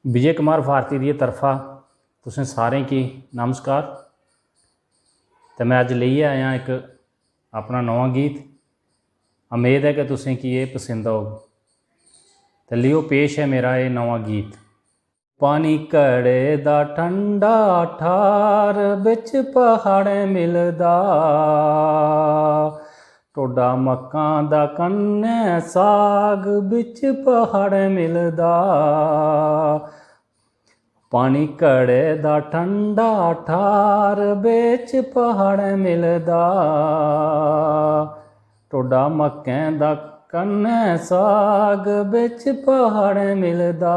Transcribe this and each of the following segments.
विजय कुमार भारती की तरफा तुसें सारें की नमस्कार। तो मैं अज लेइयै आया एक अपना नवा गीत। उम्मीद है कि तुसें की ये पसंद आग। तो लियो पेश है मेरा ये नवा गीत। पानी घड़े दा ठंडा ठार बिच पहाड़े मिलदा, टोडा मक्कां दा कन्ने साग बिच पहाड़े मिलदा। पानी घड़े दा ठंडा ठार बिच पहाड़े मिलदा, टोडा मक्कें दा कन्ने साग बिच पहाड़े मिलदा।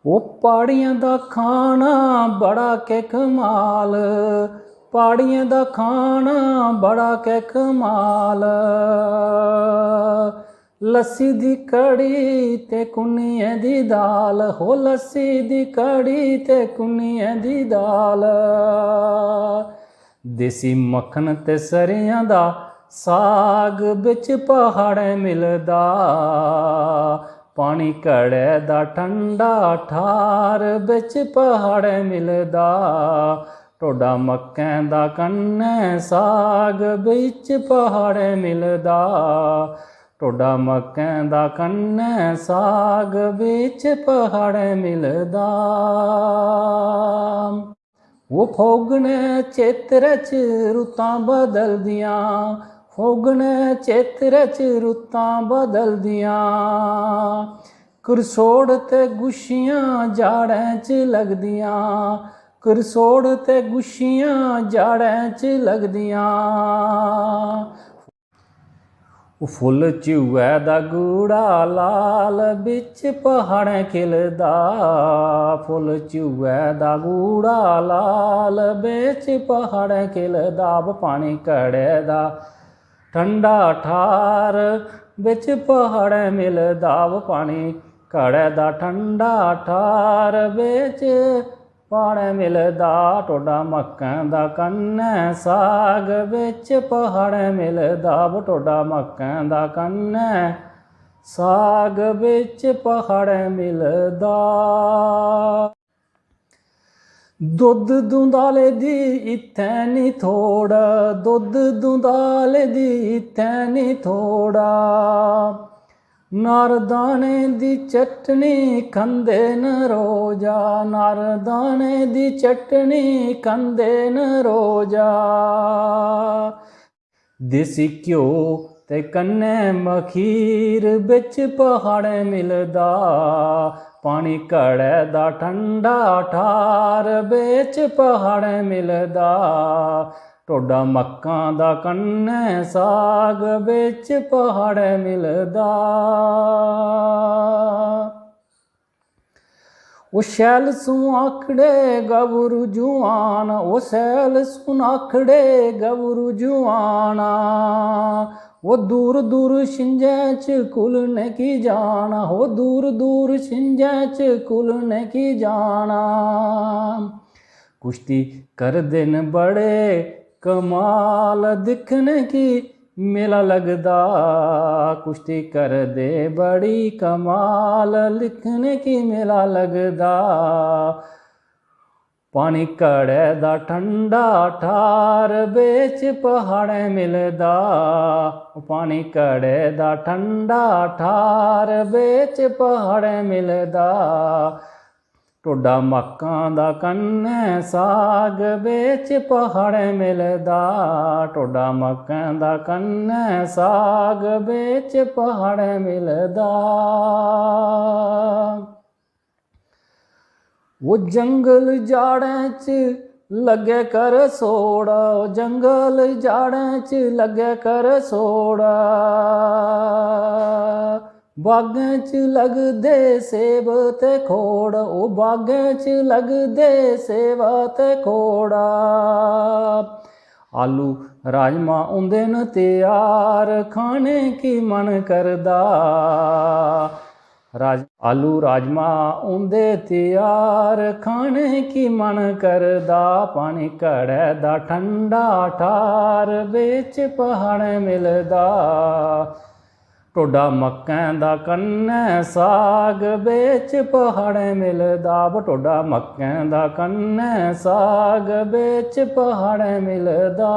ओ पहाड़ियां दा खाना बड़ा के कमाल, पहाड़ियां दा खाना बड़ा के कमाल। लस्सी दी कड़ी ते कुन्नियें दी दाल, हो लस्सी दी कड़ी ते कुन्नियें दी दाल। देसी मक्खन ते सरियां दा साग बिच पहाड़े मिलदा। पानी घड़े दा ठंडा ठार बिच पहाड़े मिलदा, टोडा मक्कें दा कन्ने साग बिच पहाड़े मिलदा। टोडा मक्कें दा कन्ने साग बिच पहाड़े मिलदा। वो फोगने चेत्तरे च रुत्तां बदलदियां, फोगने चेत्तरे च रुत्तां बदलदियां। करसोड़ ते गुच्छियां जाड़ें च लगदियां, करसोड़ ते गुच्छियां जाड़ें च लगदियां। फुल चूए दा गूड़ा लाल बिच पहाड़ें खिलदा, फुल चूए दा गूड़ा लाल बिच पहाड़ें खिलदा। पानी घड़े दा ठंडा ठार बिच पहाड़ें मिलदा, पानी घड़े दा ठंडा ठार बिच पहाड़ें मिलदा। टोडा मक्कें दा कन्ने साग बिच पहाड़ें मिलदा, टोडा मक्कें दा कन्ने साग बिच पहाड़ें मिलदा। दुध दुंदाले दी इत्थैं नी थोड़, दुध दुंदाले दी इत्थैं नी थोड़ा। नारदाने दी चटनी खंदे न रोजा, नारदाने दी चटनी खंदे न रोजा। देसी घ्यो ते कन्ने मखीर बिच पहाड़े मिलदा, पानी घड़े दा ठंडा ठार बिच पहाड़े मिलदा। टोडा मक्कां दा कन्ने साग बिच पहाड़े मिलदा। ओ शैल सुआखड़े गबरू जुआन, ओ शैल सुनाखड़े गबरू जुआना। वो दूर दूर छिंजें च कुलने की जाना, हो दूर दूर छिंजें च कुलने की जाना। कुश्ती करदे न बड़े कमाल दिखने की मेला लगदा, कुश्ती करदे बड़ी कमाल लिखने की मेला लगदा। पानी घड़े दा ठंडा ठार बिच पहाड़े मिलदा, पानी घड़े दा ठंडा ठार बिच पहाड़े मिलदा। टोडा मक्कां दा कन्ने साग बिच पहाड़े मिलदा, टोडा मक्कें दा कन्ने साग बिच पहाड़े मिलदा। वो जंगल जाड़ें च लगे कर सोड़ा, जंगल जाड़ें च लगे कर सोड़ा। बागें च लगदे सेब ते खोड़, ओ बागें च लगदे सेब ते खोड़ा। आलू राजमा होंदे न त्यार खाने की मन करदा, आलू राजमा होंदे त्यार खाने की मन करदा। पानी घड़े दा ठंडा ठार बिच पहाड़े मिलदा, टोडा मक्कें दा कन्नै साग बेच पहाड़े मिलदा वो टोडा मक्कें दा कन्नै साग बेच पहाड़े मिलदा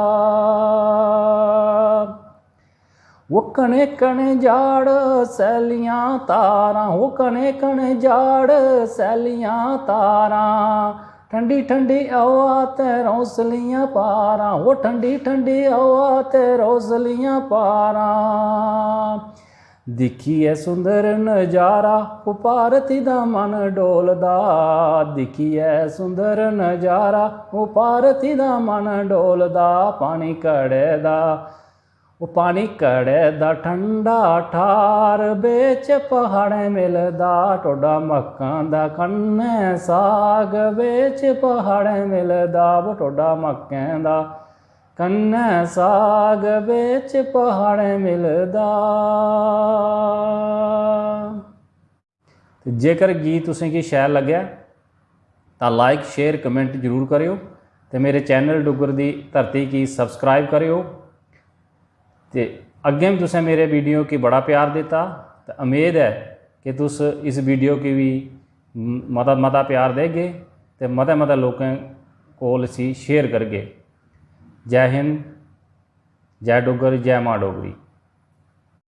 वो कने कने जाड़ सैलियां तारां वो कने कने जाड़ सैलियां तारां ठंडी ठंडी हवा ते रौसलियां पारां वो ठंडी ठंडी हवा ते रौसलियां पारां दिखिए सुंदर नजारा वो भारती दा मन डोलदा दिखिए सुंदर नजारा वो भारती दा मन डोलदा पानी घड़े दा वो पानी घड़े दा ठंडा ठार बेच पहाड़े मिलदा टोडा मक्कां दा कन्नै साग बेच पहाड़े मिलदा वो टोडा मक्कें दा कन्नै साग बेच पहाड़े मिलदा। ते जेकर गीत तुसें गी शैल लग्गेआ तां लाइक शेयर कमेंट जरूर करियो ते मेरे चैनल डुग्गर दी धरती गी सबसक्राइब करियो ते अग्गें भी तुसें मेरे वीडियो की बड़ा प्यार दिता तो उम्मीद है कि तुस इस वीडियो की भी मता प्यार देगे तो मते लोगों कोल इसी शेयर करगे। जय हिंद, जय डुग्गर, जय मां डोगरी।